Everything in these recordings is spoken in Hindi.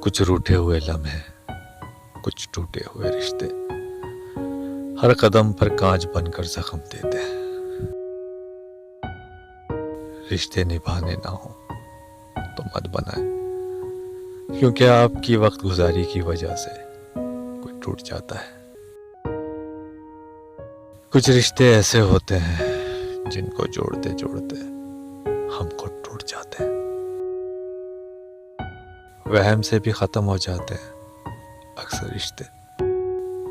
कुछ रूठे हुए लम्हे, कुछ टूटे हुए रिश्ते, हर कदम पर कांच बनकर जख्म देते हैं। रिश्ते निभाने ना हो तो मत बनाए, क्योंकि आपकी वक्त गुजारी की वजह से कोई टूट जाता है। कुछ रिश्ते ऐसे होते हैं जिनको जोड़ते जोड़ते हम खुद टूट जाते हैं। वहम से भी खत्म हो जाते हैं अक्सर रिश्ते।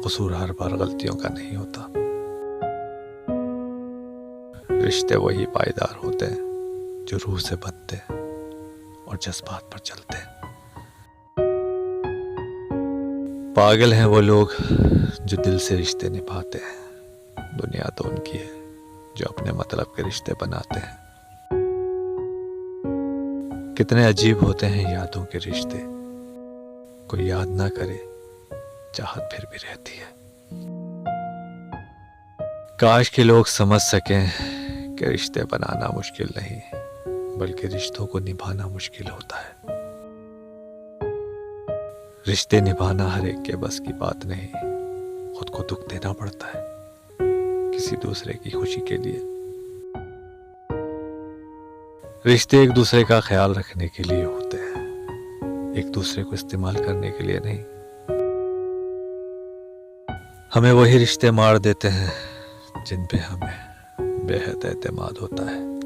कसूर हर बार गलतियों का नहीं होता। रिश्ते वही पायदार होते हैं जो रूह से बनते हैं और जज्बात पर चलते हैं। पागल हैं वो लोग जो दिल से रिश्ते निभाते हैं। दुनिया तो उनकी है जो अपने मतलब के रिश्ते बनाते हैं। कितने अजीब होते हैं यादों के रिश्ते, कोई याद ना करे चाहत फिर भी रहती है। काश के लोग समझ सकें कि रिश्ते बनाना मुश्किल नहीं, बल्कि रिश्तों को निभाना मुश्किल होता है। रिश्ते निभाना हर एक के बस की बात नहीं, खुद को दुख देना पड़ता है किसी दूसरे की खुशी के लिए। रिश्ते एक दूसरे का ख्याल रखने के लिए होते हैं, एक दूसरे को इस्तेमाल करने के लिए नहीं। हमें वही रिश्ते मार देते हैं जिन पे हमें बेहद एतमाद होता है।